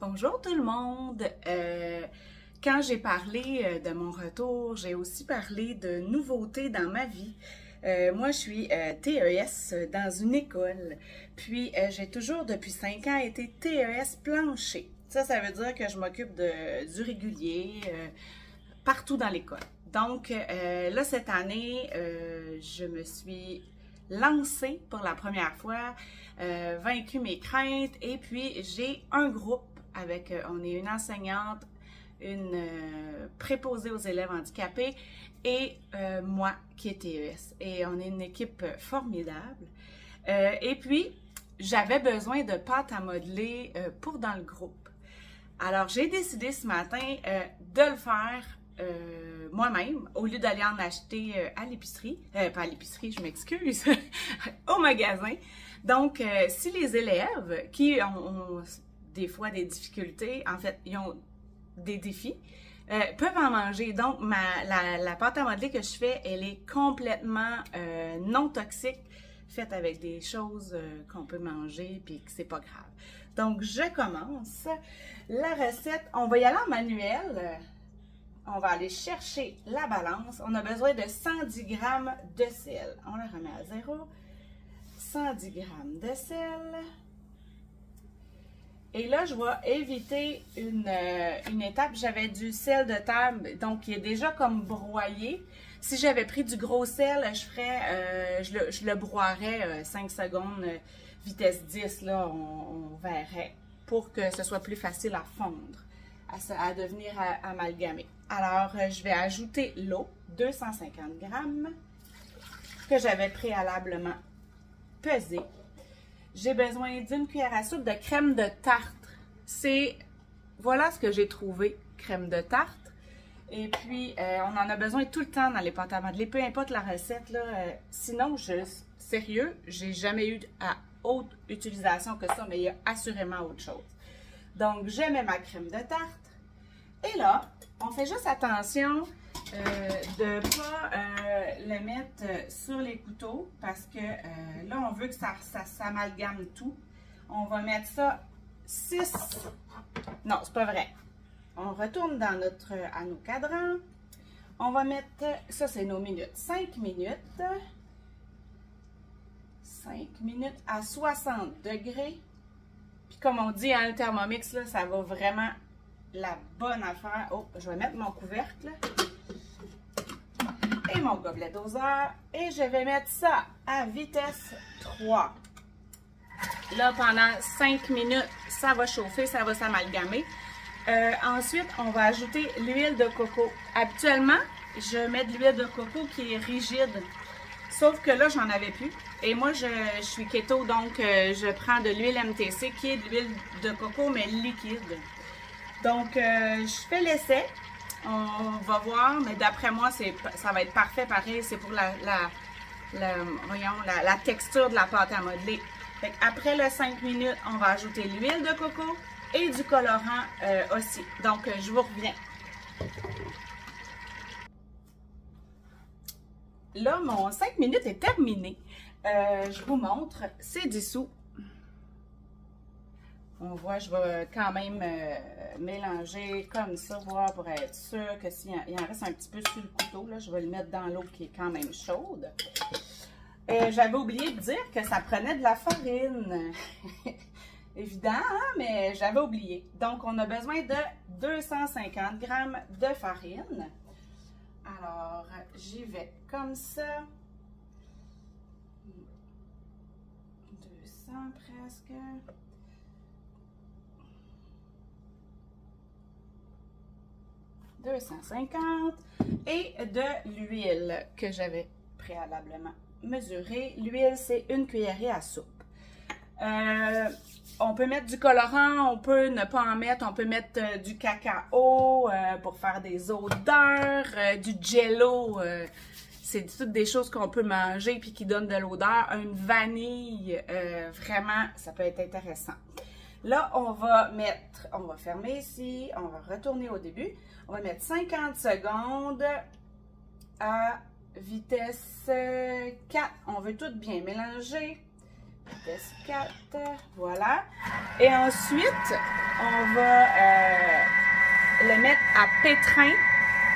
Bonjour tout le monde! Quand j'ai parlé de mon retour, j'ai aussi parlé de nouveautés dans ma vie. Moi, je suis TES dans une école, puis j'ai toujours depuis 5 ans été TES plancher. Ça veut dire que je m'occupe du régulier partout dans l'école. Donc là, cette année, je me suis lancée pour la première fois, vaincu mes craintes, et puis j'ai un groupe avec, on est une enseignante, une préposée aux élèves handicapés et moi qui est TES. Et on est une équipe formidable. Et puis, j'avais besoin de pâte à modeler pour dans le groupe. Alors, j'ai décidé ce matin de le faire moi-même, au lieu d'aller en acheter à l'épicerie, pas à l'épicerie, je m'excuse, au magasin. Donc, si les élèves qui ont des fois des difficultés, en fait, ils ont des défis, peuvent en manger. Donc, la pâte à modeler que je fais, elle est complètement non toxique, faite avec des choses qu'on peut manger puis que c'est pas grave. Donc, je commence. La recette, on va y aller en manuel. On va aller chercher la balance. On a besoin de 110 g de sel. On le remet à 0. 110 g de sel. Et là, je vais éviter une étape. J'avais du sel de table, donc il est déjà comme broyé. Si j'avais pris du gros sel, je le broierais 5 secondes, vitesse 10, là, on verrait, pour que ce soit plus facile à fondre, à devenir amalgamé. Alors, je vais ajouter l'eau, 250 g, que j'avais préalablement pesée. J'ai besoin d'une cuillère à soupe de crème de tarte. Voilà ce que j'ai trouvé, crème de tarte. Et puis, on en a besoin tout le temps dans les pâtes à modeler, peu importe la recette, là. Sinon, sérieux, j'ai jamais eu à autre utilisation que ça, mais il y a assurément autre chose. Donc, je mets ma crème de tarte. Et là, on fait juste attention de ne pas le mettre sur les couteaux parce que là, on veut que ça s'amalgame tout. On va mettre ça 6... Non, c'est pas vrai. On retourne dans à nos cadrans. On va mettre... Ça, c'est nos minutes. 5 minutes. 5 minutes à 60 degrés. Puis comme on dit, hein, le Thermomix, là, ça va vraiment la bonne affaire. Oh, je vais mettre mon couvercle. Et mon gobelet doseur. Et je vais mettre ça à vitesse 3. Là, pendant 5 minutes, ça va chauffer, ça va s'amalgamer. Ensuite, on va ajouter l'huile de coco. Habituellement, je mets de l'huile de coco qui est rigide. Sauf que là, j'en avais plus. Et moi, je suis keto, donc je prends de l'huile MTC qui est de l'huile de coco, mais liquide. Donc, je fais l'essai. On va voir, mais d'après moi, ça va être parfait pareil. C'est pour la texture de la pâte à modeler. Fait après les 5 minutes, on va ajouter l'huile de coco et du colorant aussi. Donc, je vous reviens. Là, mon 5 minutes est terminé. Je vous montre, c'est dissous. On voit, je vais quand même mélanger comme ça, voir pour être sûr que s'il en reste un petit peu sur le couteau, là, je vais le mettre dans l'eau qui est quand même chaude. J'avais oublié de dire que ça prenait de la farine. Évident, hein? Mais j'avais oublié. Donc, on a besoin de 250 g de farine. Alors, j'y vais comme ça. 200 presque. « 250 et de l'huile que j'avais préalablement mesurée. L'huile, c'est une cuillerée à soupe. On peut mettre du colorant, on peut ne pas en mettre, on peut mettre du cacao pour faire des odeurs, du jello, c'est toutes des choses qu'on peut manger puis qui donnent de l'odeur. Une vanille, vraiment, ça peut être intéressant. Là, on va fermer ici, on va retourner au début. On va mettre 50 secondes à vitesse 4. On veut tout bien mélanger. Test 4, voilà. Et ensuite, on va le mettre à pétrin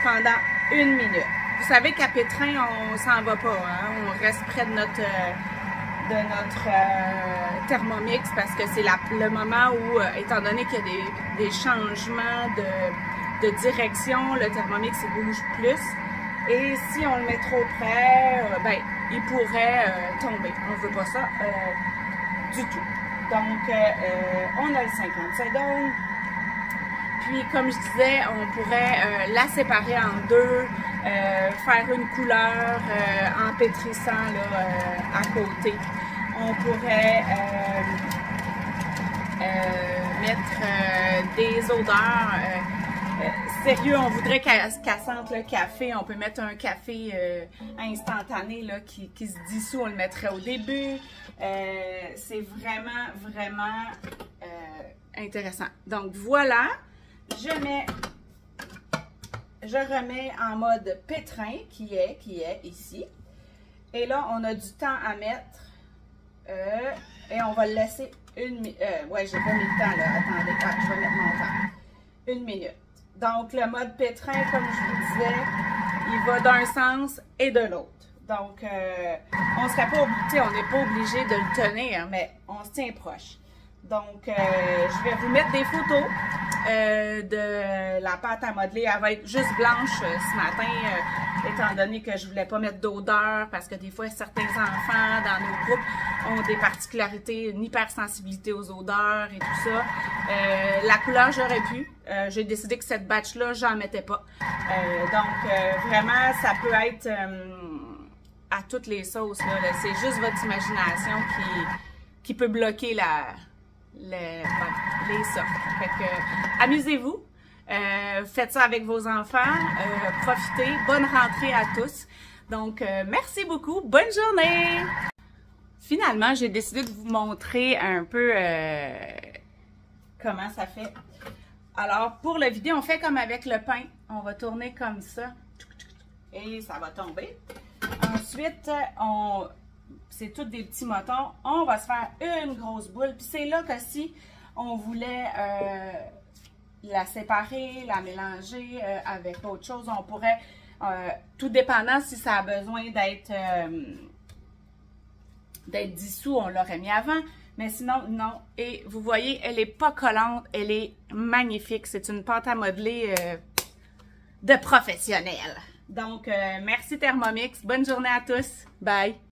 pendant 1 minute. Vous savez qu'à pétrin, on s'en va pas, hein? On reste près de notre Thermomix parce que c'est le moment où, étant donné qu'il y a des changements de direction, le Thermomix il bouge plus. Et si on le met trop près, ben, il pourrait tomber. On ne veut pas ça du tout. Donc, on a le 50 secondes. Puis, comme je disais, on pourrait la séparer en deux, faire une couleur en pétrissant là, à côté. On pourrait mettre des odeurs. Sérieux, on voudrait qu'elle sente le café. On peut mettre un café instantané là, qui se dissout. On le mettrait au début. C'est vraiment, vraiment intéressant. Donc, voilà. Je remets en mode pétrin qui est ici. Et là, on a du temps à mettre. Et on va le laisser 1 minute. Ouais, j'ai pas mis le temps là. Attendez, je vais mettre mon temps. 1 minute. Donc, le mode pétrin, comme je vous disais, il va d'un sens et de l'autre. Donc, on serait pas, on n'est pas obligé de le tenir, mais on se tient proche. Donc, je vais vous mettre des photos de la pâte à modeler. Elle va être juste blanche ce matin, étant donné que je voulais pas mettre d'odeur, parce que des fois, certains enfants dans nos groupes ont des particularités, une hypersensibilité aux odeurs et tout ça. La couleur, j'aurais pu. J'ai décidé que cette batch-là, j'en mettais pas. Donc, vraiment, ça peut être à toutes les sauces. C'est juste votre imagination qui peut bloquer les sortes. Fait que, amusez-vous. Faites ça avec vos enfants. Profitez. Bonne rentrée à tous. Donc, merci beaucoup. Bonne journée! Finalement, j'ai décidé de vous montrer un peu comment ça fait. Alors, pour la vidéo, on fait comme avec le pain. On va tourner comme ça. Et ça va tomber. Ensuite, c'est tous des petits motons. On va se faire une grosse boule. Puis c'est là que si on voulait la séparer, la mélanger avec autre chose, on pourrait, tout dépendant si ça a besoin d'être dissous, on l'aurait mis avant. Mais sinon, non. Et vous voyez, elle n'est pas collante, elle est magnifique. C'est une pâte à modeler de professionnel. Donc, merci Thermomix. Bonne journée à tous. Bye!